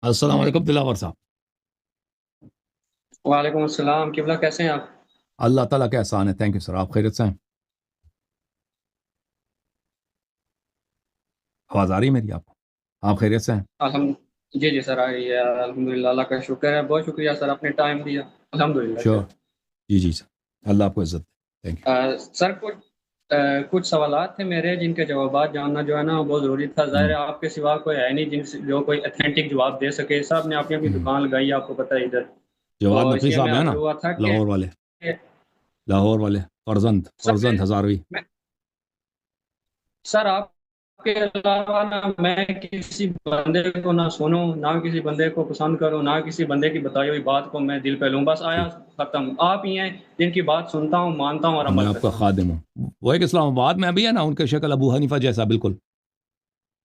السلام علیکم دلاور صاحب. وعلیکم السلام قبلہ، کیسے ہیں آپ؟ اللہ تعالیٰ کا احسان ہے. تھینک یو سر. آپ خیریت سے ہیں؟ آواز آ رہی ہے میری آپ کو؟ آپ خیریت سے ہیں؟ الحمد جی جی سر، آ رہی ہے الحمدللہ، اللہ کا شکر ہے، بہت شکریہ سر، آپ نے ٹائم دیا، الحمدللہ شور. خیر۔ جی جی سر. اللہ آپ کو عزت دے. تھینک سر کچھ سوالات تھے میرے جن کے جوابات جاننا جو ہے نا وہ بہت ضروری تھا، ظاہر یو. ہے آپ کے سوا کوئی ہے نہیں جو کوئی اتھینٹک جواب دے سکے، صاحب نے اپنی دکان لگائی ہے، آپ کو پتہ ہے ادھر، جواد تو اس نقوی لیے صاحب میں ہیں نا؟ حاضر ہوا تھا کہ لاہور والے. لاہور والے فرزند سر فرزند ہزاروی. میں- سر آپ کے علاوہ نہ میں کسی بندے کو نہ سنوں، نہ کسی بندے کو پسند کروں، نہ کسی بندے کی بتائی ہوئی بات کو میں دل پہ لوں، بس آیا ٹھیک. ختم، آپ ہی ہیں جن کی بات سنتا ہوں، مانتا ہوں اور میں عمل آپ کا کرتا ہوں۔ خادم ہوں. وہ ایک اسلام آباد میں بھی ہے نا، ان کے شکل ابو حنیفہ جیسا بالکل.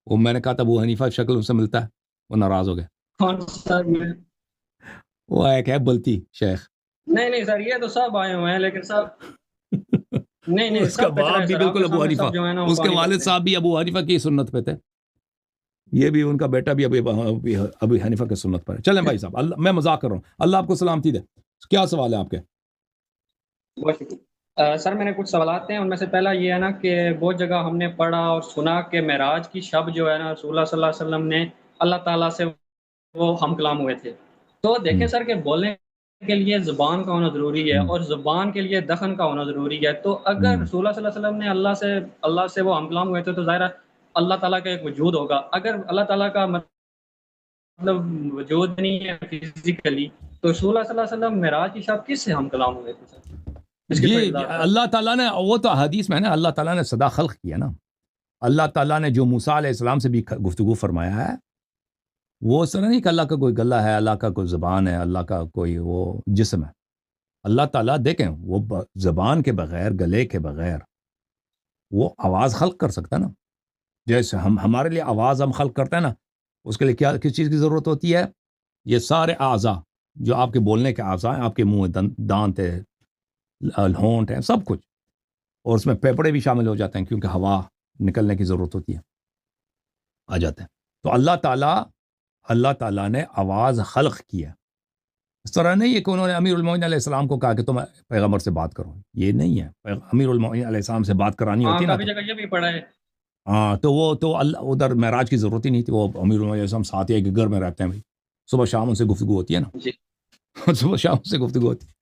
وہ میں نے کہا تھا ابو حنیفہ شکل ان سے ملتا ہے. وہ ناراض ہو گئے. کون سر وہ ایک ہے بلتی شیخ. نہیں نہیں سر، یہ تو سب آئے ہوئے ہیں، لیکن سب نہیں نہیں، اس کا سب کچرا باپ ہے بھی سر، آپ بالکل کے ابو سامنے حنیفہ. سب جو ہے نا وہ اس کے پانی والد بھرتے ہیں۔ صاحب بھی ابو حنیفہ کی سنت پہ تھے. یہ بھی ان کا بیٹا بھی ابو حنیفہ کی سنت پر ہے. چلیں بھائی صاحب، میں مذاق کر رہا ہوں. اللہ آپ کو سلامتی دے. کیا سوال ہے آپ کے؟ بہت شکریہ سر، میں نے کچھ سوالات ہیں، ان میں سے پہلا یہ ہے نا کہ بہت جگہ ہم نے پڑھا اور سنا کہ معراج کی شب جو ہے نا رسول اللہ صلی اللہ علیہ وسلم نے اللہ تعالیٰ سے وہ ہم کلام ہوئے تھے، تو دیکھیں ہم، سر کہ بولنے کے لیے زبان کا ہونا ضروری ہے ہم، اور زبان کے لیے دخن کا ہونا ضروری ہے، تو اگر ہم. رسول اللہ صلی اللہ علیہ وسلم نے اللہ سے وہ ہم کلام ہوئے تھے تو ظاہر ہے اللہ تعالیٰ کا ایک وجود ہوگا، اگر اللہ تعالیٰ کا مطلب وجود نہیں ہے فزیکلی، تو رسول اللہ صلی اللہ علیہ وسلم معراج کی شب کس سے ہم کلام ہوئے تھے سر؟ اس کے جی کوئی جی، وضاحت کر اللہ تعالیٰ نے، وہ تو حدیث میں ہے نا، اللہ تعالیٰ نے صدا خلق کیا نا. اللہ تعالیٰ نے جو موسیٰ علیہ السلام سے بھی گفتگو فرمایا ہے، وہ اس طرح نہیں کہ اللہ کا کوئی گلہ ہے، اللہ کا کوئی زبان ہے، اللہ کا کوئی وہ جسم ہے. اللہ تعالیٰ دیکھیں، وہ زبان کے بغیر، گلے کے بغیر وہ آواز خلق کر سکتا ہے نا. جیسے ہمارے لیے آواز ہم خلق کرتے ہیں نا، اس کے لیے کیا کس چیز کی ضرورت ہوتی ہے؟ یہ سارے اعضاء جو آپ کے بولنے کے اعضاء ہیں، آپ کے منہ دانت ہے، ہونٹ ہے، سب کچھ. اور اس میں پھیپھڑے بھی شامل ہو جاتے ہیں کیونکہ ہوا نکلنے کی ضرورت ہوتی ہے، آ جاتے ہیں. تو اللہ تعالیٰ نے آواز خلق کی ہے. اس طرح نہیں ہے کہ انہوں نے امیر المومنین علیہ السلام کو کہا کہ تم پیغمبر سے بات کرو. یہ نہیں ہے. امیر المومنین علیہ السلام سے بات کرانی ہاں، ہوتی نا کافی تو جگہ یہ بھی پڑھا ہے۔ ہاں، تو وہ تو اللہ ادھر معراج کی ضرورت ہی نہیں تھی. وہ امیر المومنین علیہ السلام ساتھ ایک گھر میں رہتے ہیں بھائی، صبح شام ان سے گفتگو ہوتی ہے جی نا. صبح شام ان سے گفتگو ہوتی ہے.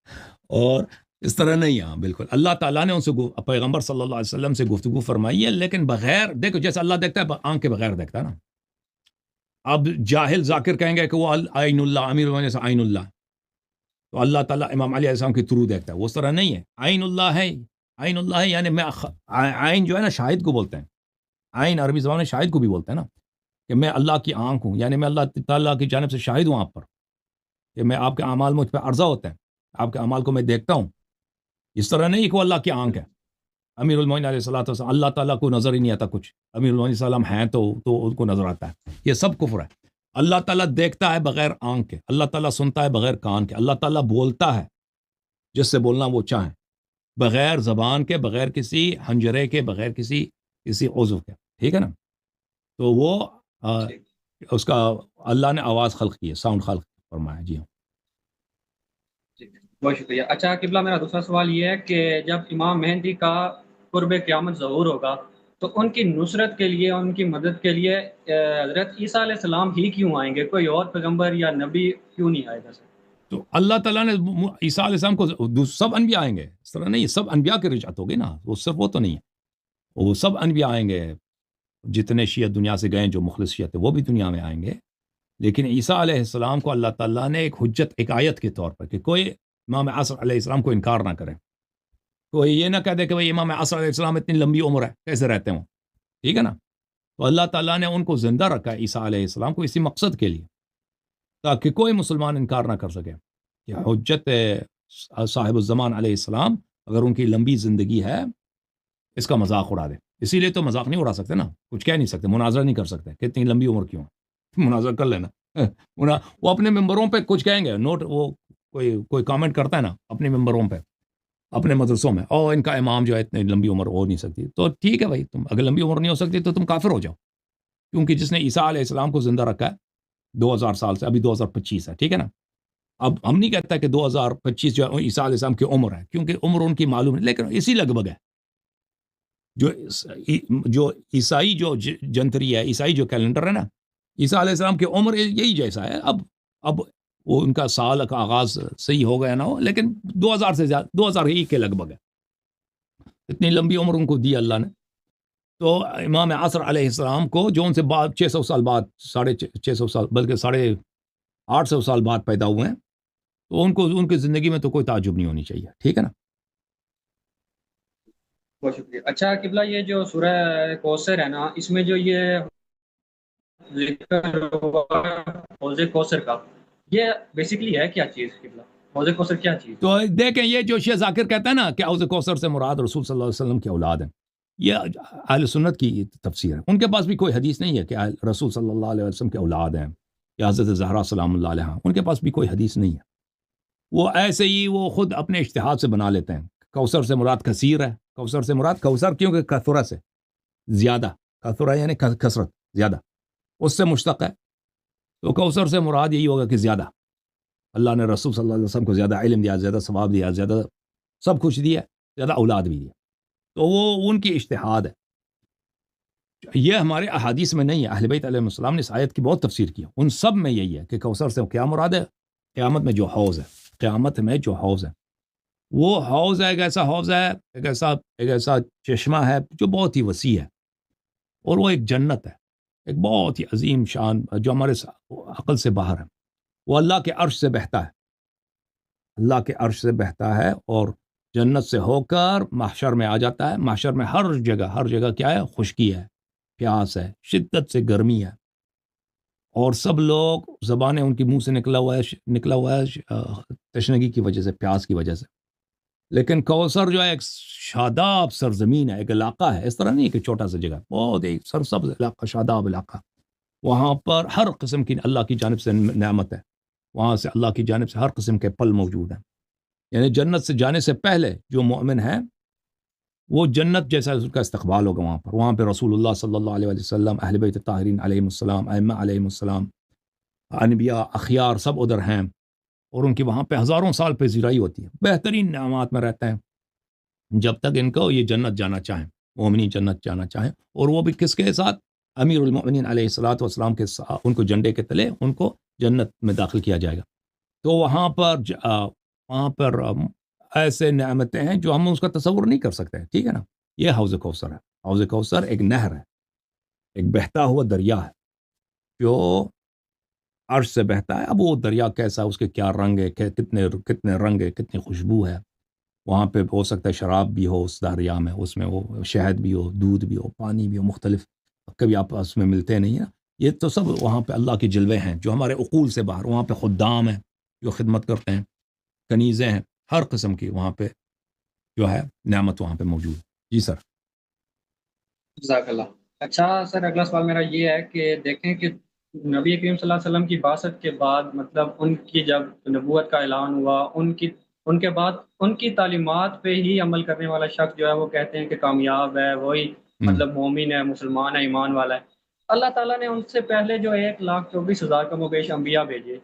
اور اس طرح نہیں. ہاں بالکل، اللہ تعالیٰ نے ان سے پیغمبر صلی اللہ علیہ وسلم سے گفتگو فرمائی ہے، لیکن بغیر، دیکھو جیسے اللہ دیکھتا ہے آنکھ کے بغیر دیکھتا ہے نا. اب جاہل ذاکر کہیں گے کہ وہ عین اللہ، امیر المومنین سے عین اللہ، تو اللہ تعالیٰ امام علیہ السلام کے تھرو دیکھتا ہے. وہ اس طرح نہیں ہے. عین اللہ ہے، عین اللہ ہے یعنی عین جو ہے نا شاہد کو بولتے ہیں. عین عربی زبان میں شاہد کو بھی بولتے ہیں نا، کہ میں اللہ کی آنکھ ہوں، یعنی میں اللہ تعالیٰ کی جانب سے شاہد ہوں آپ پر، کہ میں آپ کے اعمال مجھ پہ عرضہ ہوتے ہیں، آپ کے اعمال کو میں دیکھتا ہوں. اس طرح نہیں کہ وہ اللہ کی آنکھ ہے. امیر المومنین علیہ الصلوۃ والسلام، اللہ تعالیٰ کو نظر ہی نہیں آتا کچھ. امیر المومنین صلی اللہ علیہ وسلم ہیں تو ان کو نظر آتا ہے. یہ سب کفر ہے. اللہ تعالیٰ دیکھتا ہے بغیر آنکھ کے، اللہ تعالیٰ سنتا ہے بغیر کان کے، اللہ تعالیٰ بولتا ہے جس سے بولنا وہ چاہیں، بغیر زبان کے، بغیر کسی حنجرے کے، بغیر کسی عضو کے. ٹھیک ہے نا. تو وہ ٹھیک، اس کا اللہ نے آواز خلق کی ہے، ساؤنڈ خلق فرمایا. جی ہاں. ٹھیک، بہت شکریہ. اچھا قبلہ، میرا دوسرا سوال یہ ہے کہ جب امام مہدی کا قرب قیامت ظہور ہوگا تو ان کی نصرت کے لیے، ان کی مدد کے لیے حضرت عیسیٰ علیہ السلام ہی کیوں آئیں گے؟ کوئی اور پیغمبر یا نبی کیوں نہیں آئے گا سر؟ تو اللہ تعالیٰ نے عیسیٰ علیہ السلام کو، سب انبیاء آئیں گے. اس طرح نہیں، سب انبیاء کی رجعت ہوگی نا، وہ صرف وہ تو نہیں ہے. وہ سب انبیاء آئیں گے، جتنے شیعہ دنیا سے گئے، جو مخلص شیعہ تھے وہ بھی دنیا میں آئیں گے. لیکن عیسیٰ علیہ السلام کو اللہ تعالیٰ نے ایک حجت، ایک آیت کے طور پر، کہ کوئی امام عصر علیہ السلام کو انکار نہ کرے. کوئی یہ نہ کہہ دے کہ بھئی امام عصر علیہ السلام اتنی لمبی عمر ہے، کیسے رہتے ہوں. ٹھیک ہے نا. تو اللہ تعالیٰ نے ان کو زندہ رکھا ہے، عیسیٰ علیہ السلام کو، اسی مقصد کے لیے، تاکہ کوئی مسلمان انکار نہ کر سکے کہ حجت صاحب الزمان علیہ السلام اگر ان کی لمبی زندگی ہے، اس کا مذاق اڑا دے. اسی لیے تو مذاق نہیں اڑا سکتے نا، کچھ کہہ نہیں سکتے، مناظرہ نہیں کر سکتے کہ اتنی لمبی عمر کیوں ہے. مناظرہ کر لینا. وہ اپنے ممبروں پہ کچھ کہیں گے، نوٹ، وہ کوئی کامنٹ کرتا ہے نا اپنے ممبروں پہ، اپنے مدرسوں میں، او ان کا امام جو ہے اتنی لمبی عمر ہو نہیں سکتی. تو ٹھیک ہے بھائی، تم اگر لمبی عمر نہیں ہو سکتی تو تم کافر ہو جاؤ، کیونکہ جس نے عیسیٰ علیہ السلام کو زندہ رکھا ہے، 2000 سال سے، ابھی 2025 ہے، ٹھیک ہے نا. اب ہم نہیں کہتا کہ 2025 جو ہے عیسیٰ علیہ السلام کی عمر ہے، کیونکہ عمر ان کی معلوم ہے، لیکن اسی لگ بھگ ہے. جو عیسائی جو جنتری ہے، عیسائی جو کیلنڈر ہے نا، عیسیٰ علیہ السلام کی عمر یہی جیسا ہے. اب وہ ان کا سال کا آغاز صحیح ہو گیا نہ ہو، لیکن 2000 سے زیادہ، 2001 کے لگ بھگ ہے. اتنی لمبی عمر ان کو دی اللہ نے. تو امام عصر علیہ السلام کو جو ان سے بعد 600 سال بعد، 650 سال بلکہ 850 سال بعد پیدا ہوئے ہیں، تو ان کی زندگی میں تو کوئی تعجب نہیں ہونی چاہیے، ٹھیک ہے نا. بہت شکریہ. اچھا قبلہ، یہ جو سورہ کوثر ہے نا، اس میں جو یہ ذکر ہوا حوض کوثر کا، یہ بیسیکلی ہے کیا چیز قبلہ؟ حوض کوثر کیا چیز؟ تو دیکھیں، یہ جو شیخ ذاکر کہتا ہے نا کہ حوض کوثر سے مراد رسول صلی اللہ علیہ وسلم کی اولاد ہیں، یہ اہل سنت کی تفسیر ہے. ان کے پاس بھی کوئی حدیث نہیں ہے کہ رسول صلی اللہ علیہ وسلم کے اولاد ہیں یا حضرت زہرا سلام اللہ علیہ، ان کے پاس بھی کوئی حدیث نہیں ہے. وہ ایسے ہی وہ خود اپنے اجتہاد سے بنا لیتے ہیں. کوثر سے مراد کثیر ہے، کوثر سے مراد کوثر کیونکہ کثرہ سے زیادہ، کثرہ یعنی کثرت، زیادہ، اس سے مشتق ہے. تو کوثر سے مراد یہی ہوگا کہ زیادہ. اللہ نے رسول صلی اللہ علیہ وسلم کو زیادہ علم دیا، زیادہ ثواب دیا، زیادہ سب کچھ دیا، زیادہ اولاد بھی دیا. تو وہ ان کی اجتہاد ہے، یہ ہمارے احادیث میں نہیں ہے. اہل بیت علیہ السلام نے اس آیت کی بہت تفسیر کی، ان سب میں یہی ہے کہ کوثر سے کیا مراد ہے. قیامت میں جو حوض ہے، قیامت میں جو حوض ہے، وہ حوض ہے، ایک ایسا حوض ہے، ایک ایسا چشمہ ہے جو بہت ہی وسیع ہے، اور وہ ایک جنت ہے، ایک بہت ہی عظیم شان جو ہمارے عقل سے باہر ہے. وہ اللہ کے عرش سے بہتا ہے، اللہ کے عرش سے بہتا ہے، اور جنت سے ہو کر محشر میں آ جاتا ہے. محشر میں ہر جگہ کیا ہے؟ خشکی ہے، پیاس ہے، شدت سے گرمی ہے، اور سب لوگ زبانیں ان کے منہ سے نکلا ہوا ہے تشنگی کی وجہ سے، پیاس کی وجہ سے. لیکن کوثر جو ہے ایک شاداب سرزمین ہے، ایک علاقہ ہے. اس طرح نہیں کہ چھوٹا سا جگہ، بہت ایک سرسبز علاقہ، شاداب علاقہ. وہاں پر ہر قسم کی اللہ کی جانب سے نعمت ہے، وہاں سے اللہ کی جانب سے ہر قسم کے پھل موجود ہیں. یعنی جنت سے جانے سے پہلے جو مومن ہے، وہ جنت جیسا اس کا استقبال ہوگا وہاں پہ رسول اللہ صلی اللہ علیہ وسلم، اہل بیت الطاہرین علیہم السلام، ائمہ علیہم السلام، انبیاء اخیار سب ادھر ہیں، اور ان کی وہاں پہ ہزاروں سال پہ زیرائی ہوتی ہے، بہترین نعمات میں رہتے ہیں جب تک ان کو یہ جنت جانا چاہیں، مومنی جنت جانا چاہیں. اور وہ بھی کس کے ساتھ؟ امیر المؤمنین علیہ الصلوۃ والسلام کے ساتھ، ان کو جھنڈے کے تلے ان کو جنت میں داخل کیا جائے گا. تو وہاں پر ایسے نعمتیں ہیں جو ہم اس کا تصور نہیں کر سکتے، ٹھیک ہے نا. یہ حوض کوثر ہے. حوض کوثر ایک نہر ہے، ایک بہتا ہوا دریا ہے جو عرش سے بہتا ہے. اب وہ دریا کیسا، اس کے کیا رنگ ہے، کتنے رنگ ہے، کتنی خوشبو ہے. وہاں پہ ہو سکتا ہے شراب بھی ہو اس دریا میں، اس میں وہ شہد بھی ہو، دودھ بھی ہو، پانی بھی ہو، مختلف، کبھی آپ اس میں ملتے نہیں ہیں. یہ تو سب وہاں پہ اللہ کے جلوے ہیں جو ہمارے عقول سے باہر. وہاں پہ خدام ہیں جو خدمت کرتے ہیں، کنیزیں ہیں، ہر قسم کی وہاں پہ جو ہے نعمت وہاں پہ موجود. جی سر. جزاک اللہ. اچھا سر، اگلا سوال میرا یہ ہے کہ دیکھیں کہ نبی کریم صلی اللہ علیہ وسلم کی بعثت کے بعد، مطلب ان کی جب نبوت کا اعلان ہوا، ان کے بعد ان کی تعلیمات پہ ہی عمل کرنے والا شخص جو ہے وہ کہتے ہیں کہ کامیاب ہے، وہی مطلب مومن ہے، مسلمان ہے، ایمان والا ہے. اللہ تعالیٰ نے ان سے پہلے جو 1,24,000 کم و بیش انبیاء بھیجے،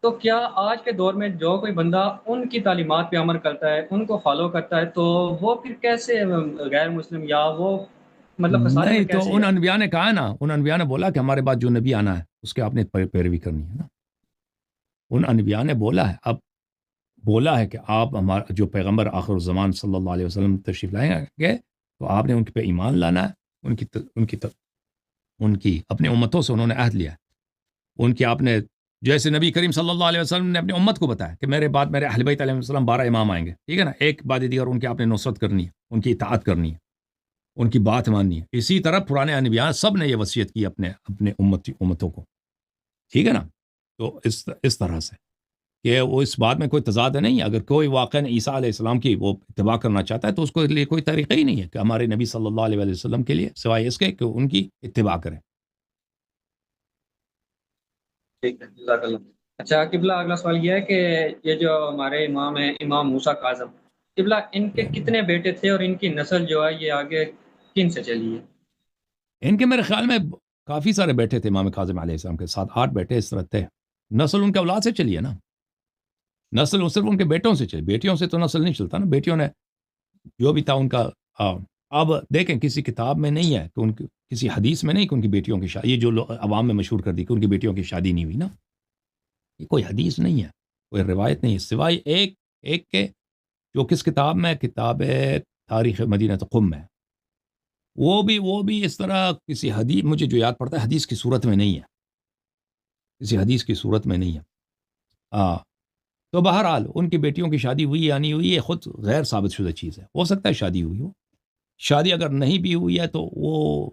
تو کیا آج کے دور میں جو کوئی بندہ ان کی تعلیمات پہ عمل کرتا ہے، ان کو فالو کرتا ہے، تو وہ پھر کیسے غیر مسلم، یا وہ مطلب خسارے میں نہیں، تو کیسے ان ہے؟ انبیاء نے کہا ہے نا، ان انبیاء نے بولا کہ ہمارے بعد جو نبی آنا ہے اس کے آپ نے پیروی کرنی ہے نا. ان انبیاء نے بولا ہے، اب بولا ہے کہ آپ ہمارا جو پیغمبر آخر الزمان صلی اللہ علیہ وسلم تشریف لائیں گے، تو آپ نے ان پہ ایمان لانا ہے. ان کی اپنے امتوں سے انہوں نے عہد لیا ہے. ان کی آپ نے، جیسے نبی کریم صلی اللہ علیہ وسلم نے اپنی امت کو بتایا کہ میرے بعد میرے اہل بیت علیہ السلام 12 امام آئیں گے، ٹھیک ہے نا، ایک بعد دیگر ان کی آپ نے نصرت کرنی ہے، ان کی اطاعت کرنی ہے، ان کی بات ماننی ہے. اسی طرح پرانے انبیاء سب نے یہ وصیت کی اپنے امتوں کو، ٹھیک ہے نا. تو اس طرح سے کہ وہ اس بات میں کوئی تضاد نہیں ہے. اگر کوئی واقعہ عیسیٰ علیہ السلام کی وہ اتباع کرنا چاہتا ہے تو اس کو لیے کوئی طریقہ ہی نہیں ہے کہ ہمارے نبی صلی اللہ علیہ وسلم کے لیے سوائے اس کے کہ ان کی اتباع کریں. ٹھیک ہے، جزاک اللہ. اچھا قبلہ، اگلا سوال یہ ہے کہ یہ جو ہمارے امام ہیں، امام موسیٰ کاظم، قبلہ ان کے کتنے بیٹے تھے، اور ان کی نسل جو ہے یہ آگے کن سے چلی ہے؟ ان کے میرے خیال میں کافی سارے بیٹے تھے امام کاظم علیہ السلام کے، 7-8 بیٹے اس طرح تھے. نسل ان کے اولاد سے چلی ہے نا، نسل صرف ان کے بیٹوں سے چلی، بیٹیوں سے تو نسل نہیں چلتا نا. بیٹیوں نے جو بھی تھا ان کا اب دیکھیں کسی کتاب میں نہیں ہے کہ ان کی، کسی حدیث میں نہیں کہ ان کی بیٹیوں کی شادی، یہ جو عوام میں مشہور کر دی کہ ان کی بیٹیوں کی شادی نہیں ہوئی نا، یہ کوئی حدیث نہیں ہے، کوئی روایت نہیں ہے، سوائے ایک کے جو کس کتاب میں، کتاب تاریخ مدینہ قم میں. وہ بھی اس طرح کسی حدیث، مجھے جو یاد پڑتا ہے حدیث کی صورت میں نہیں ہے، کسی حدیث کی صورت میں نہیں ہے. تو بہرحال ان کی بیٹیوں کی شادی ہوئی یا نہیں ہوئی یہ خود غیر ثابت شدہ چیز ہے. ہو سکتا ہے شادی ہوئی ہو، شادی اگر نہیں بھی ہوئی ہے تو وہ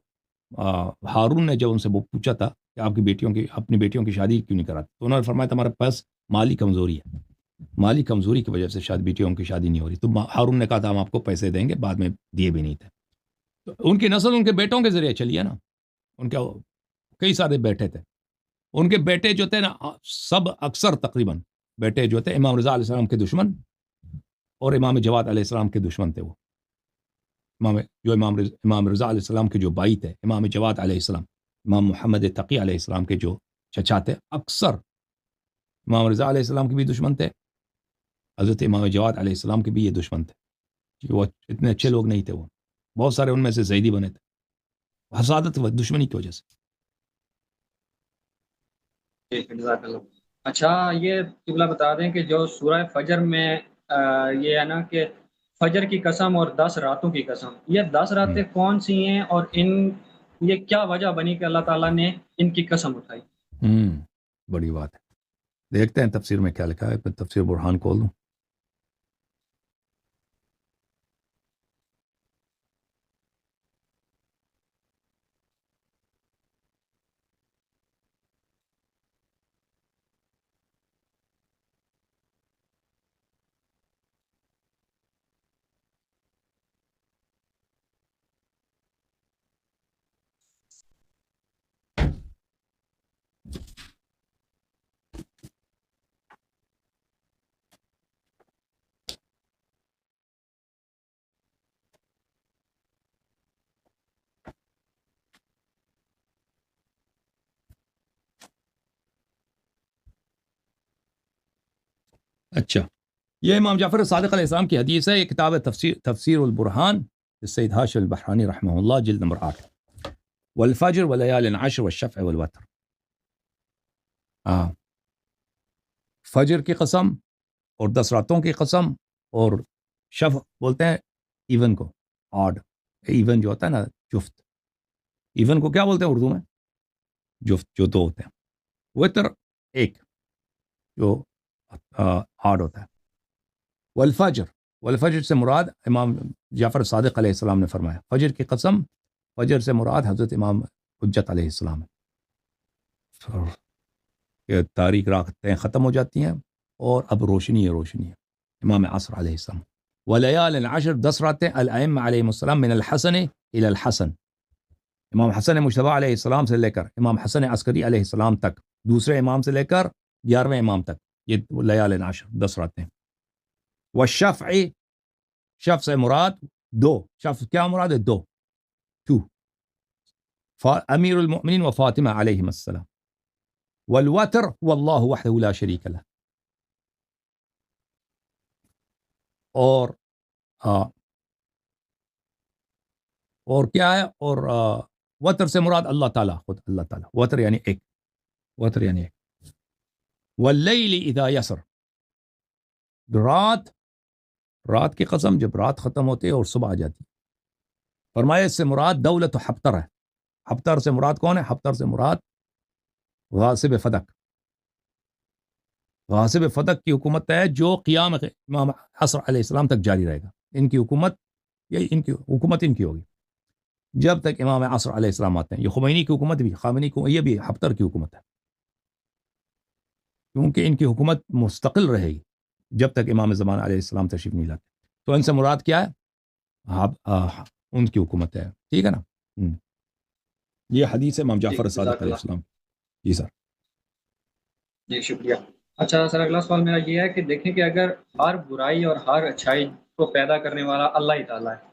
ہارون نے جب ان سے وہ پوچھا تھا کہ آپ کی بیٹیوں کی، اپنی بیٹیوں کی شادی کیوں نہیں کراتے، تو انہوں نے فرمایا تمہارے پاس مالی کمزوری ہے، مالی کمزوری کی وجہ سے شاید بیٹیوں کی شادی نہیں ہو رہی. تو ہارون نے کہا تھا ہم آپ کو پیسے دیں گے، بعد میں دیے بھی نہیں تھے. تو ان کی نسل ان کے بیٹوں کے ذریعے چلی ہے نا. ان کے کئی سارے بیٹے تھے، ان کے بیٹے جو تھے نا سب اکثر تقریباً بیٹے جو تھے امام رضا علیہ السلام کے دشمن اور امام جواد علیہ السلام کے دشمن تھے. وہ امام رضا علیہ السلام کے جو بھائی تھے، امام جواد علیہ السلام، امام محمد تقی علیہ السلام کے جو چچا تھے، اکثر امام رضا علیہ السلام کے بھی دشمن تھے، حضرت امام جواد علیہ السلام کے بھی یہ دشمن تھے. وہ اتنے اچھے لوگ نہیں تھے، وہ بہت سارے ان میں سے زیدی بنے تھے، حسادت و دشمنی کی وجہ سے. اچھا یہ قبلہ بتا دیں کہ جو سورہ فجر میں یہ ہے نا کہ فجر کی قسم اور 10 راتوں کی قسم، یہ 10 راتیں کون سی ہیں اور یہ کیا وجہ بنی کہ اللہ تعالیٰ نے ان کی قسم اٹھائی؟ بڑی بات ہے، دیکھتے ہیں تفسیر میں کیا لکھا ہے. پھر تفسیر برہان کھول دوں. اچھا، یہ امام جعفر صادق علیہ السلام کی حدیث ہے. یہ کتاب ہے تفسیر البرہان سید ہاشم البحرانی رحمہ اللہ، جلد نمبر 8. والفجر ولیال عشر والشفع والوتر. فجر کی قسم اور 10 راتوں کی قسم، اور شفع بولتے ہیں ایون کو، آڈ ایون جو ہوتا ہے نا، جفت. ایون کو کیا بولتے ہیں اردو میں؟ جفت، جو دو ہوتے ہیں. وتر ایک جو آڈ ہوتا ہے. والفجر سے مراد امام جعفر صادق علیہ السلام نے فرمایا فجر کی قسم، فجر سے مراد حضرت امام حجت علیہ السلام ہے. کہ تاریک راتیں ختم ہو جاتی ہیں اور اب روشنی ہے. امام عصر علیہ السلام. ولیال عشر، 10 راتیں الائمہ علیہ السلام من الحسن الی الحسن، امام حسن مجتبی علیہ السلام سے لے کر امام حسن عسکری علیہ السلام تک، دوسرے امام سے لے کر 11ویں امام تک، یہ لیال عشر 10 راتیں. والشفع، شفع سے مراد 2، شفع کیا مراد ہے؟ 2 امیر المؤمنین و فاطمہ علیہم السلام. والوتر واللہ وحدہ لا شریک لہ. اور کیا ہے؟ اور وتر سے مراد اللہ تعالیٰ، خود اللہ تعالیٰ. وتر یعنی ایک، وتر یعنی ایک. واللیل اذا یسر، رات کی قسم جب رات ختم ہوتی ہے اور صبح آ جاتی ہے. فرمایا اس سے مراد دولت حبتر ہے. حبتر سے مراد کون ہے؟ حبتر سے مراد غاصب فدق. غاصب فدق کی حکومت ہے جو قیام امام عصر علیہ السلام تک جاری رہے گا. ان کی حکومت، یہ ان کی ہوگی جب تک امام عصر علیہ السلام آتے ہیں. یہ خمینی کی حکومت بھی، خامنی کو، یہ بھی حبتر کی حکومت ہے، کیونکہ ان کی حکومت مستقل رہے گی جب تک امام زمان علیہ السلام تشریف نہیں لاتے. تو ان سے مراد کیا ہے؟ ان کی حکومت ہے. ٹھیک ہے نا. یہ حدیث ہے امام جعفر صادق علیہ السلام. جی سر. جی شکریہ. اچھا سر، اگلا سوال میرا یہ ہے کہ دیکھیں کہ اگر ہر برائی اور ہر اچھائی کو پیدا کرنے والا اللہ ہی تعالیٰ ہے،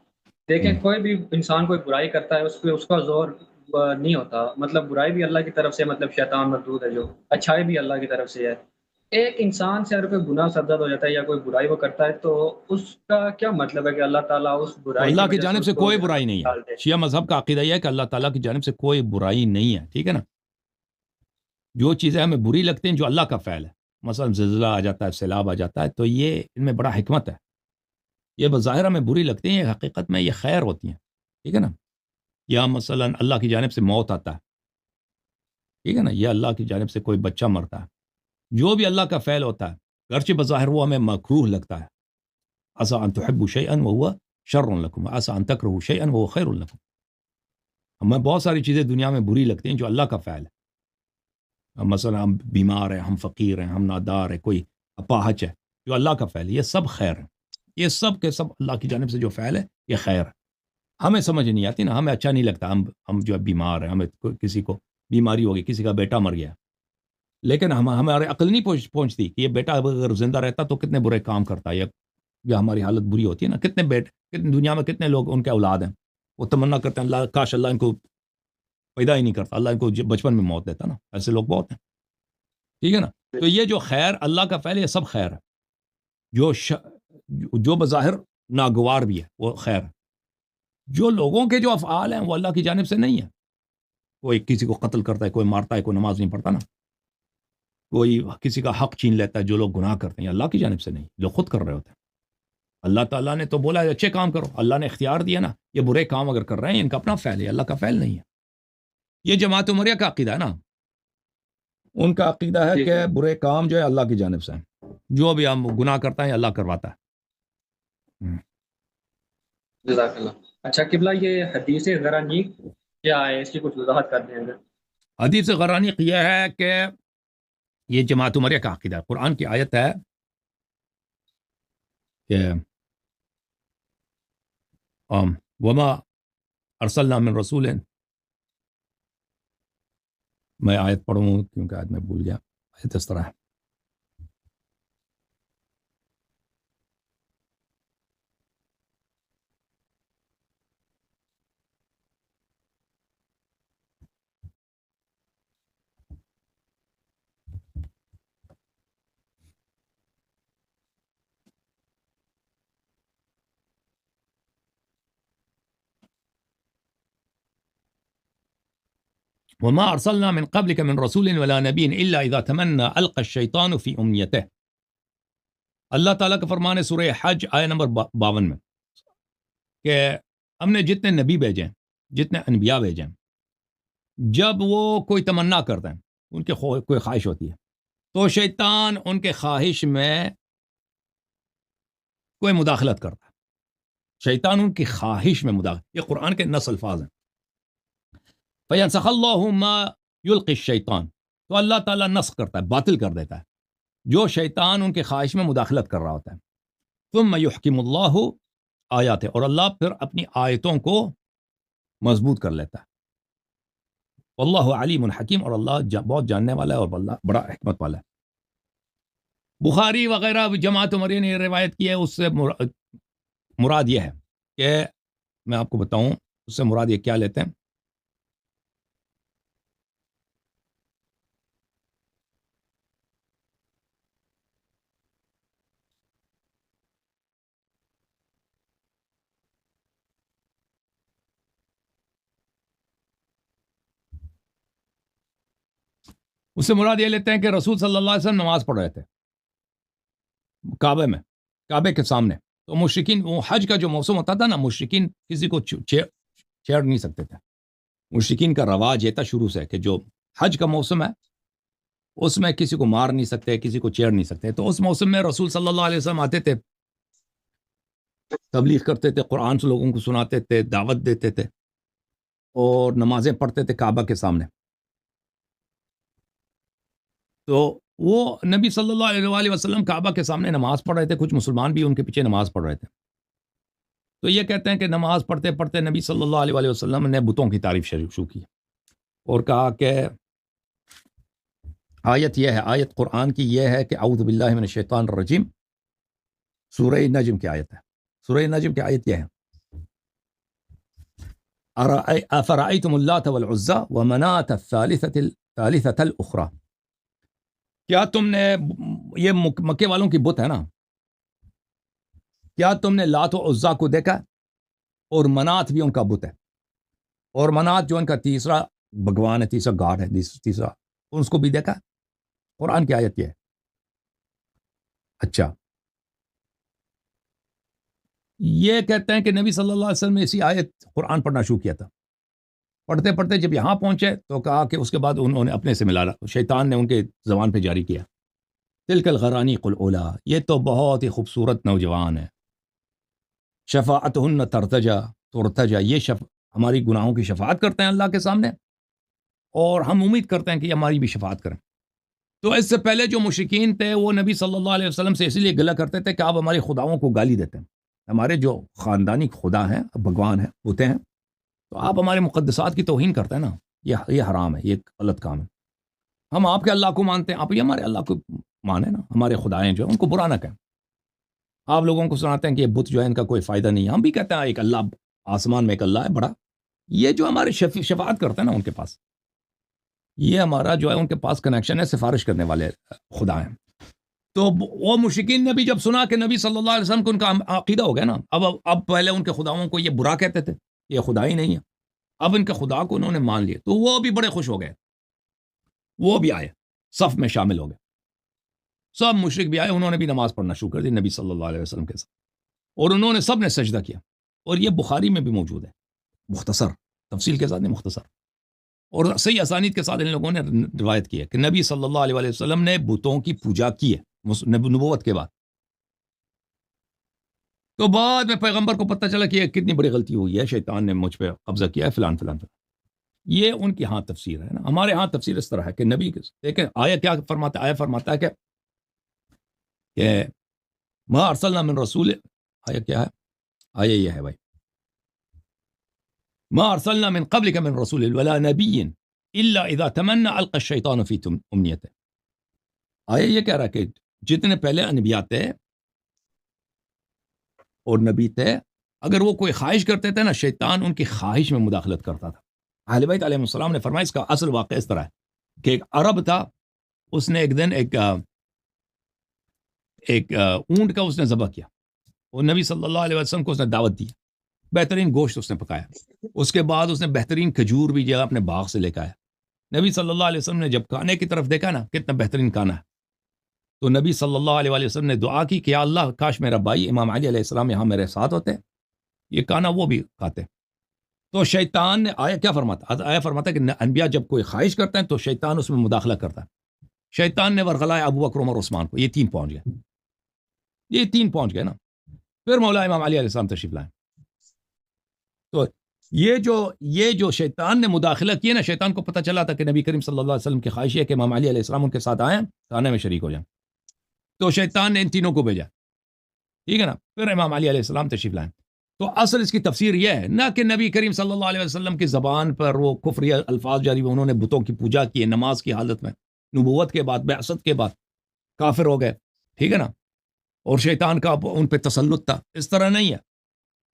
دیکھیں کوئی بھی انسان کوئی برائی کرتا ہے، اس کا زور نہیں ہوتا، مطلب برائی بھی اللہ کی طرف سے، مطلب شیطان مردود ہے، جو اچھائی بھی اللہ کی طرف سے ہے۔ ایک انسان سے اگر کوئی گناہ سرزد ہو جاتا ہے یا کوئی برائی وہ کرتا ہے، تو اس کا کیا مطلب ہے کہ اللہ تعالیٰ اس تو برائی کی اللہ کی وجہ سے جانب اس سے کو کوئی جہنم برائی میں نہیں ہے، ڈال دے؟ شیعہ مذہب کا عقیدہ یہ ہے کہ اللہ تعالیٰ کی جانب سے کوئی برائی نہیں ہے، ٹھیک ہے نا۔ جو چیزیں ہمیں بری لگتی ہیں جو اللہ کا فعل ہے، مثلا زلزلہ آ جاتا ہے، سیلاب آ جاتا ہے، تو یہ ان میں بڑا حکمت ہے۔ یہ بظاہر ہمیں بری لگتی ہیں، حقیقت میں یہ خیر ہوتی ہیں، ٹھیک ہے نا۔ یا مثلا اللہ کی جانب سے موت آتا ہے، ٹھیک ہے نا، یہ اللہ کی جانب سے کوئی بچہ مرتا ہے، جو بھی اللہ کا فعل ہوتا ہے، گرچہ بظاہر وہ ہمیں مکروہ لگتا ہے، عسیٰ ان تحبوا شیئا وہو شر لکم، عسیٰ ان تکرہوا شیئا وہو خیر لکم۔ ہمیں بہت ساری چیزیں دنیا میں بری لگتی ہیں جو اللہ کا فعل ہے، مثلا ہم بیمار ہیں، ہم فقیر ہیں، ہم نادار ہیں، کوئی اپاہج ہے، جو اللہ کا فعل ہے، یہ سب خیر ہے، یہ سب کے سب اللہ کی جانب سے جو فعل ہے یہ خیر ہے۔ ہمیں سمجھ نہیں آتی نا، ہمیں اچھا نہیں لگتا، ہم جو ہے بیمار ہیں، ہمیں کسی کو بیماری ہوگی، کسی کا بیٹا مر گیا، لیکن ہمارے عقل نہیں پہنچتی کہ یہ بیٹا اگر زندہ رہتا تو کتنے برے کام کرتا ہے، یا ہماری حالت بری ہوتی ہے نا۔ کتنے دنیا میں کتنے لوگ ان کے اولاد ہیں، وہ تمنا کرتے ہیں اللہ کاش اللہ ان کو پیدا ہی نہیں کرتا، اللہ ان کو بچپن میں موت دیتا نا، ایسے لوگ بہت ہیں، ٹھیک ہے نا۔ تو یہ جو خیر اللہ کا فعل ہے، یہ سب خیر ہے، جو بظاہر ناگوار بھی ہے وہ خیر ہے۔ جو لوگوں کے جو افعال ہیں وہ اللہ کی جانب سے نہیں ہے، کوئی کسی کو قتل کرتا ہے، کوئی مارتا ہے، کوئی نماز نہیں پڑھتا نا، کوئی کسی کا حق چھین لیتا ہے، جو لوگ گناہ کرتے ہیں اللہ کی جانب سے نہیں، جو خود کر رہے ہوتے ہیں۔ اللہ تعالیٰ نے تو بولا ہے اچھے کام کرو، اللہ نے اختیار دیا نا، یہ برے کام اگر کر رہے ہیں ان کا اپنا فعل ہے، اللہ کا فعل نہیں ہے۔ یہ جماعت عمریہ کا عقیدہ ہے نا، ان کا عقیدہ ہے کہ برے کام جو ہے اللہ کی جانب سے ہیں، جو بھی ہم گناہ کرتا ہے اللہ کرواتا ہے۔ جزاک اللہ۔ اچھا قبلہ، یہ حدیث غرانیق کیا ہے، اس کی کچھ وضاحت کر دیں اگر۔ حدیث غرانیق یہ ہے کہ یہ جماعت عمریہ کا عقیدہ ہے، قرآن کی آیت ہے کہ وما ارسلنا من رسول، میں آیت پڑھوں کیونکہ آیت میں بھول گیا، آیت اس طرح ہے، وما ارسلنا من قبلك من رسول ولا نبی الا اذا تمنى القى الشیطان فی امنیته۔ اللہ تعالیٰ کا فرمان ہے سورہ حج آیت نمبر 52 میں کہ ہم نے جتنے نبی بھیجے ہیں، جتنے انبیاء بھیجے ہیں، جب وہ کوئی تمنا کرتے ہیں، ان کے کوئی خواہش ہوتی ہے، تو شیطان ان کے خواہش میں کوئی مداخلت کرتا ہے، شیطان ان کی خواہش میں مداخلت، یہ قرآن کے نص الفاظ ہیں۔ فَيَنْسَخَ اللَّهُ مَا يُلْقِي الشَّيْطَانُ، تو اللہ تعالیٰ نسخ کرتا ہے، باطل کر دیتا ہے جو شیطان ان کے خواہش میں مداخلت کر رہا ہوتا ہے۔ ثُمَّ يُحْكِمُ اللَّهُ آیاتہ، اور اللہ پھر اپنی آیتوں کو مضبوط کر لیتا ہے۔ واللہ علیم حکیم، اور اللہ بہت جاننے والا ہے اور اللہ بڑا حکمت والا ہے۔ بخاری وغیرہ جماعت عمریہ نے یہ روایت کی ہے، اس سے مراد یہ ہے کہ میں آپ کو بتاؤں اس سے مراد یہ کیا لیتے ہیں۔ اس سے مراد یہ لیتے ہیں کہ رسول صلی اللہ علیہ وسلم نماز پڑھ رہے تھے کعبے میں، کعبے کے سامنے، تو مشرکین، وہ حج کا جو موسم ہوتا تھا نا، مشرکین کسی کو چھیڑ نہیں سکتے تھے۔ مشرکین کا رواج یہ تھا شروع سے کہ جو حج کا موسم ہے اس میں کسی کو مار نہیں سکتے، کسی کو چھیڑ نہیں سکتے، تو اس موسم میں رسول صلی اللہ علیہ وسلم آتے تھے، تبلیغ کرتے تھے، قرآن سے لوگوں کو سناتے تھے، دعوت دیتے تھے، اور نمازیں پڑھتے تھے کعبہ کے سامنے۔ تو وہ نبی صلی اللہ علیہ وآلہ وسلم کعبہ کے سامنے نماز پڑھ رہے تھے، کچھ مسلمان بھی ان کے پیچھے نماز پڑھ رہے تھے۔ تو یہ کہتے ہیں کہ نماز پڑھتے پڑھتے نبی صلی اللہ علیہ وآلہ وسلم نے بتوں کی تعریف شروع کی اور کہا کہ آیت یہ ہے، آیت قرآن کی یہ ہے کہ اعوذ باللہ من الشیطان الرجیم، سورہ نجم کی آیت ہے، سورہ نجم کی آیت یہ ہے افرأيتم اللات والعزى ومناة الثالثة الأخرى، کیا تم نے، یہ مکے والوں کی بت ہے نا، کیا تم نے لات و عزا کو دیکھا؟ اور منات بھی ان کا بت ہے، اور منات جو ان کا تیسرا بھگوان ہے، تیسرا گاڈ ہے، تیسرا، اس کو بھی دیکھا؟ قرآن کی آیت یہ ہے۔ اچھا، یہ کہتے ہیں کہ نبی صلی اللہ علیہ وسلم نے اسی آیت قرآن پڑھنا شروع کیا تھا، پڑھتے پڑھتے جب یہاں پہنچے تو کہا کہ اس کے بعد انہوں نے اپنے سے ملا، شیطان نے ان کے زبان پہ جاری کیا، تلک الغرانیق الاولی، یہ تو بہت ہی خوبصورت نوجوان ہے، شفاعتہن ترتجا، یہ ہماری گناہوں کی شفاعت کرتے ہیں اللہ کے سامنے، اور ہم امید کرتے ہیں کہ یہ ہماری بھی شفاعت کریں۔ تو اس سے پہلے جو مشرکین تھے وہ نبی صلی اللہ علیہ وسلم سے اسی لیے گلہ کرتے تھے کہ آپ ہمارے خداؤں کو گالی دیتے ہیں، ہمارے جو خاندانی خدا ہیں، بھگوان ہیں، ہوتے ہیں، تو آپ ہمارے مقدسات کی توہین کرتے ہیں نا، یہ حرام ہے، یہ غلط کام ہے، ہم آپ کے اللہ کو مانتے ہیں، آپ یہ ہمارے اللہ کو مانیں نا، ہمارے خدائیں جو ہیں ان کو برا نہ کہیں۔ آپ لوگوں کو سناتے ہیں کہ یہ بت جو ہے ان کا کوئی فائدہ نہیں ہے، ہم بھی کہتے ہیں ایک اللہ، آسمان میں ایک اللہ ہے بڑا، یہ جو ہمارے شفاعت کرتے ہیں نا ان کے پاس، یہ ہمارا جو ہے ان کے پاس کنیکشن ہے، سفارش کرنے والے خدا ہیں۔ تو وہ مشرکین نے بھی جب سنا کہ نبی صلی اللہ علیہ وسلم کو ان کا عقیدہ ہو گیا نا، اب پہلے ان کے خداؤں کو یہ برا کہتے تھے، یہ خدا ہی نہیں ہے، اب ان کے خدا کو انہوں نے مان لیا، تو وہ بھی بڑے خوش ہو گئے، وہ بھی آئے، صف میں شامل ہو گئے، سب مشرک بھی آئے، انہوں نے بھی نماز پڑھنا شروع کر دی نبی صلی اللہ علیہ وسلم کے ساتھ، اور انہوں نے سب نے سجدہ کیا، اور یہ بخاری میں بھی موجود ہے، مختصر تفصیل کے ساتھ نہیں، مختصر اور صحیح اسانید کے ساتھ ان لوگوں نے روایت کی ہے کہ نبی صلی اللہ علیہ وسلم نے بتوں کی پوجا کی ہے نبوت کے بعد۔ تو بعد میں پیغمبر کو پتہ چلا کہ یہ کتنی بڑی غلطی ہوئی ہے، شیطان نے مجھ پہ قبضہ کیا ہے، فلان فلان فلان۔ یہ ان کی ہاں تفسیر ہے نا، ہمارے ہاں تفسیر اس طرح ہے کہ نبی دیکھیں آیا کیا فرماتا ہے، آیا فرماتا ہے کہ ما ارسلنا من رسول، آیا کیا ہے، آیا یہ ہے بھائی، ما ارسلنا من قبلك من رسول ولا نبي الا اذا تمنى القى الشيطان في امنيته، آیا یہ کہہ رہا کہ جتنے پہلے انبیاء تھے اور نبی تھے، اگر وہ کوئی خواہش کرتے تھے نا، شیطان ان کی خواہش میں مداخلت کرتا تھا۔ اہل بیت علیہ السلام نے فرمایا اس کا اصل واقعہ اس طرح ہے کہ ایک عرب تھا، اس نے ایک دن ایک اونٹ کا اس نے ذبح کیا، اور نبی صلی اللہ علیہ وسلم کو اس نے دعوت دی، بہترین گوشت اس نے پکایا، اس کے بعد اس نے بہترین کھجور بھی جو اپنے باغ سے لے کے آیا۔ نبی صلی اللہ علیہ وسلم نے جب کھانے کی طرف دیکھا نا، کتنا بہترین کھانا ہے، تو نبی صلی اللہ علیہ وسلم نے دعا کی کہ یا اللہ کاش میرا بھائی امام علی علیہ السلام یہاں میرے ساتھ ہوتے، یہ کھانا وہ بھی کھاتے۔ تو شیطان نے آیا کیا فرماتا کہ انبیاء جب کوئی خواہش کرتے ہیں تو شیطان اس میں مداخلہ کرتا ہے۔ شیطان نے ورغلایا ابو بکر عمر عثمان کو، یہ تین پہنچ گئے نا، پھر مولا امام علی علیہ السلام تشریف لائے۔ تو یہ جو شیطان نے مداخلہ کی نا، شیطان کو پتہ چلا تھا کہ نبی کریم صلی اللہ علیہ وسلم کی خواہش ہے کہ امام علی علیہ السلام ان کے ساتھ آئیں، کھانے میں شریک ہو جائیں، تو شیطان نے ان تینوں کو بھیجا، ٹھیک ہے نا، پھر امام علی علیہ السلام تشریف لائیں۔ تو اصل اس کی تفسیر یہ ہے نہ کہ نبی کریم صلی اللہ علیہ وسلم کی زبان پر وہ کفری الفاظ جاری ہوئے، انہوں نے بتوں کی پوجا کی ہے نماز کی حالت میں، نبوت کے بعد، بعثت کے بعد کافر ہو گئے، ٹھیک ہے نا، اور شیطان کا ان پہ تسلط تھا، اس طرح نہیں ہے۔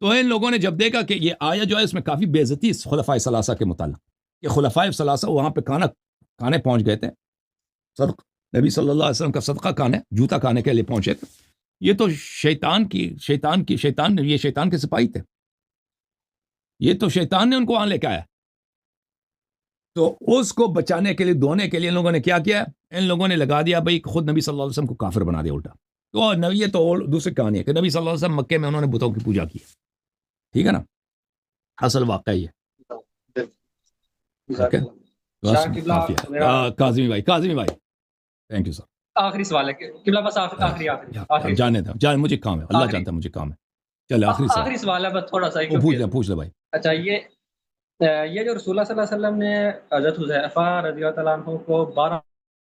تو ان لوگوں نے جب دیکھا کہ یہ آیا جو ہے اس میں کافی بے عزتی خلفائے ثلاثہ کے متعلق، کہ خلفائے ثلاثہ وہاں پہ کھانے پہنچ گئے تھے، صدق نبی صلی اللہ علیہ وسلم کا صدقہ کھانے، جوتا کھانے کے لیے پہنچے تھے، یہ تو شیطان کے سپاہی تھے، یہ تو شیطان نے ان کو وہاں لے کے آیا۔ تو اس کو بچانے کے لیے، دھونے کے لیے ان لوگوں نے کیا کیا، ان لوگوں نے لگا دیا بھائی خود نبی صلی اللہ علیہ وسلم کو کافر بنا دیا الٹا۔ تو نبی، یہ تو دوسری کہانی ہے کہ نبی صلی اللہ علیہ وسلم مکے میں انہوں نے بتوں کی پوجا کی، ٹھیک ہے نا، اصل واقعہ یہ کاظمی بھائی تھینک یو سر۔ آخری سوال ہے قبلہ، بس آخری جانے مجھے کام ہے، اللہ جانتا ہے مجھے کام ہے، چلے آخری سوال ہے بس تھوڑا سا پوچھ لے بھائی۔ اچھا، یہ جو رسول اللہ صلی اللہ علیہ وسلم نے حضرت حذیفہ رضی اللہ تعالیٰ عنہ کو 12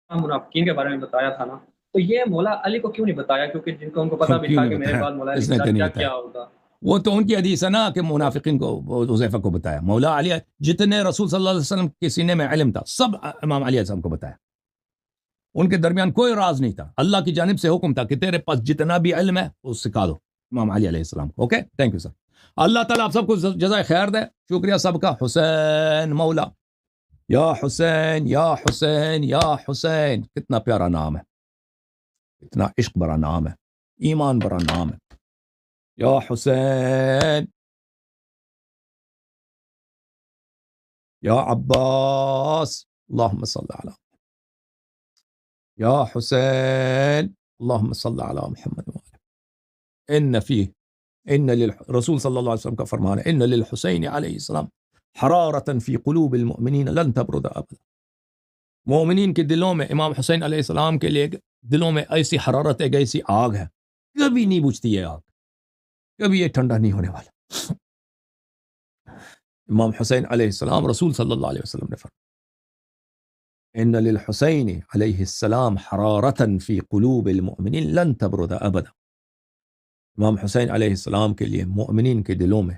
منافقین کے بارے میں بتایا تھا نا، تو یہ مولا علی کو کیوں نہیں بتایا؟ کیونکہ جن کو ان کو پتہ بھی تھا کہ میرے بعد مولا علی کے ساتھ کیا ہوگا۔ وہ تو ان کی حدیث ہے نا کہ منافقین کو حذیفہ کو بتایا، مولا علی جتنے رسول صلی اللہ علیہ وسلم کے سینے میں علم تھا سب امام علی علیہ السلام کو بتایا، ان کے درمیان کوئی راز نہیں تھا، اللہ کی جانب سے حکم تھا کہ تیرے پاس جتنا بھی علم ہے وہ سکھا دو امام علی علیہ السلام کو۔ Okay, thank you sir. Allah تعالیٰ آپ سب کو جزائے خیر دے. شکریہ سب کا. حسین مولا, یا حسین یا حسین یا حسین. کتنا پیارا نام ہے, اتنا عشق برا نام ہے, ایمان برا نام ہے. یا حسین یا عباس اللہم صلی علی یا حسین اللہم صلی علی محمد رسول صلی اللہ علیہ وسلم کا فرمان ہے ان للحسین علیہ السلام حرارتا فی قلوب المؤمنین لن تبرد ابدا. مومنین کے دلوں میں امام حسین علیہ السلام کے لیے دلوں میں ایسی حرارت ہے, ایسی آگ ہے, کبھی نہیں بجھتی ہے آگ, کبھی یہ ٹھنڈا نہیں ہونے والا. امام حسین علیہ السلام رسول صلی اللہ علیہ وسلم نے فرمایا ان للحسین علیہ السلام حرارتا فی قلوب المؤمنین لن تبرد ابدا. امام حسین علیہ السلام کے لیے مؤمنین کے دلوں میں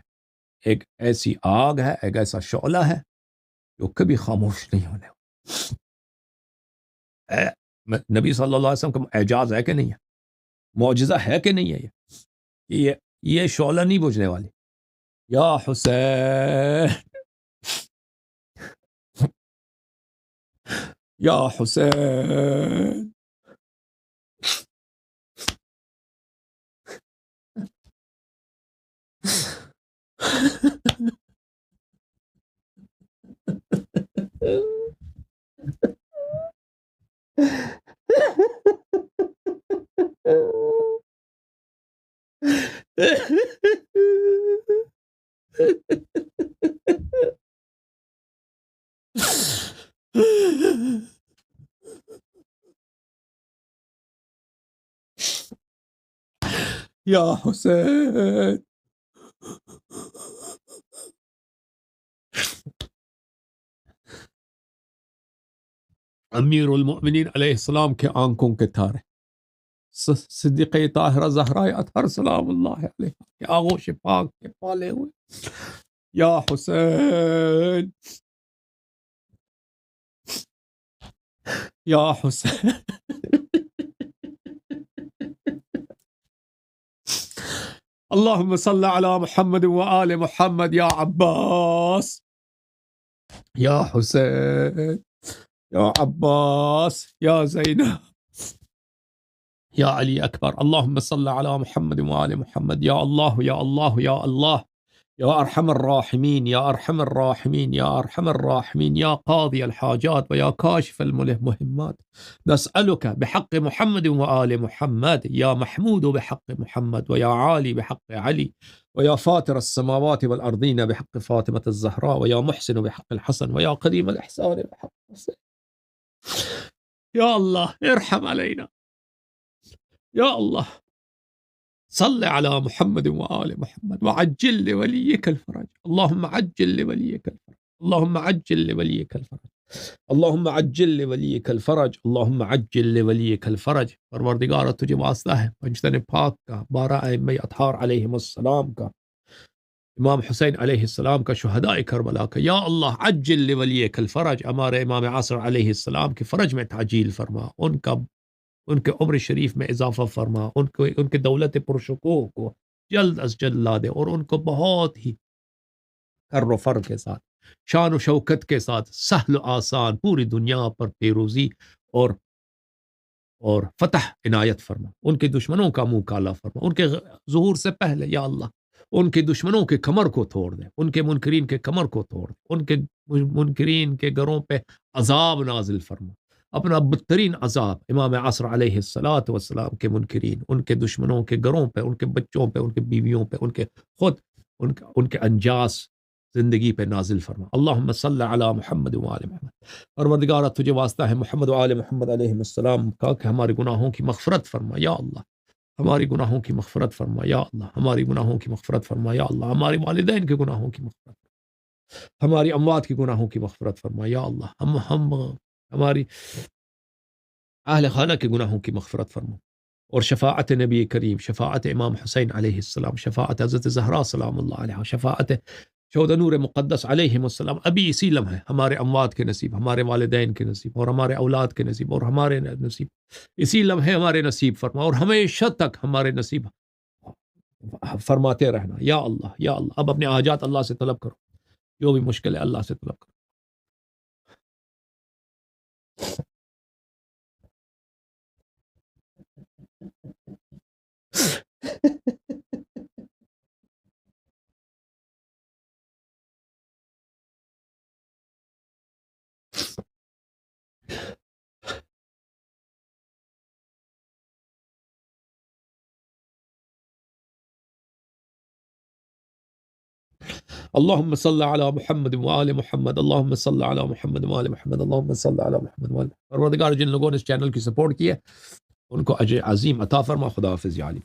ایک ایسی آگ ہے, ایک ایسا شعلہ ہے جو کبھی خاموش نہیں ہونے. نبی صلی اللہ علیہ وسلم کا اعجاز ہے کہ نہیں ہے, معجزہ ہے کہ نہیں ہے, یہ شعلہ نہیں بجھنے والی. یا حسین یا حسین یا حسین امیر المؤمنین علیہ السلام کے آنکھوں کے تارے, صدیقہ طاہرہ زہرا اطہر سلام اللہ علیہ کے آغوش پاک کے پالے ہوئے. یا حسین یا حسین اللہم صلی علی محمد و آل محمد. یا عباس یا حسین یا عباس یا زینب یا علی اکبر. اللہم صلی علی محمد و آل محمد. یا اللہ یا اللہ یا اللہ یا ارحم الراحمین یا ارحم الراحمین یا ارحم الراحمین یا قاضی الحاجات و یا کاشف المہمات. نسألک بحق محمد و آل محمد یا محمود بحق محمد و یا عالی بحق علی و یا فاطر السماوات والارضین بحق فاطمة الزہراء و یا محسن بحق الحسن و یا قدیم الاحسان بحق حسین. یا اللہ ارحم علینا. یا اللہ صل علی محمد و آل محمد وعجل لولیک الفرج. اللہم عجل لولیک الفرج. اللہم عجل لولیک الفرج. اللہم عجل لولیک الفرج. اللہم عجل لولیک الفرج. پروردگار تجھے واسطہ ہے پنجتن پاک کا, 12 ائمہ اطہار علیہم السلام کا, امام حسین علیہ السلام کا, شہداء کربلا کا. یا اللہ عجل لولیک الفرج. ہمارے امام عصر علیہ السلام کے فرج میں تعجیل فرما, ان کے عمر شریف میں اضافہ فرما, ان کے دولت پرشکوہ کو جلد از جلد لا دے, اور ان کو بہت ہی کر و فر کے ساتھ, شان و شوکت کے ساتھ, سہل و آسان پوری دنیا پر پیروزی اور فتح عنایت فرما. ان کے دشمنوں کا منہ کالا فرما, ان کے ظہور سے پہلے یا اللہ ان کے دشمنوں کے کمر کو توڑ دے, ان کے منکرین کے کمر کو توڑ دے, ان کے منکرین کے گھروں پہ عذاب نازل فرما, اپنا بدترین عذاب امام عصر علیہ السلام کے منکرین, ان کے دشمنوں کے گھروں پہ, ان کے بچوں پہ, ان کے بیویوں پہ, ان کے انجاس زندگی پہ نازل فرما. اللہم صلی علی محمد و آل محمد. پروردگارہ تجھے واسطہ ہے محمد و آل محمد علیہ السلام کا کہ ہمارے گناہوں کی مغفرت فرما. یا اللہ ہماری گناہوں کی مغفرت فرما. یا اللہ ہماری گناہوں کی مغفرت فرما. یا اللہ ہمارے والدین کے گناہوں کی مغفرت فرما, ہماری اموات کے گناہوں کی مغفرت فرما. یا اللہ ہماری اہل خانہ کے گناہوں کی مغفرت فرما, اور شفاعت نبی کریم, شفاعت امام حسین علیہ السلام, شفاعت حضرت زہرا سلام اللہ علیہ, شفاعت شہداء نور مقدس علیہم السلام ابھی اسی لمحے ہمارے اموات کے نصیب, ہمارے والدین کے نصیب, اور ہمارے اولاد کے نصیب, اور ہمارے نصیب اسی لمحے ہمارے نصیب فرما, اور ہمیشہ تک ہمارے نصیب فرماتے رہنا یا اللہ. اب اپنے حاجات اللہ سے طلب کرو، جو بھی مشکل ہے اللہ سے طلب کرو. اللهم صل على محمد وآل محمد، اللهم صل على محمد وآل محمد، اللهم صل على محمد وآل محمد. پروردگار جن لوگوں نے اس چینل کی سپورٹ کی ہے ان کو اجر عظیم عطا فرما. خدا حافظ یا علی.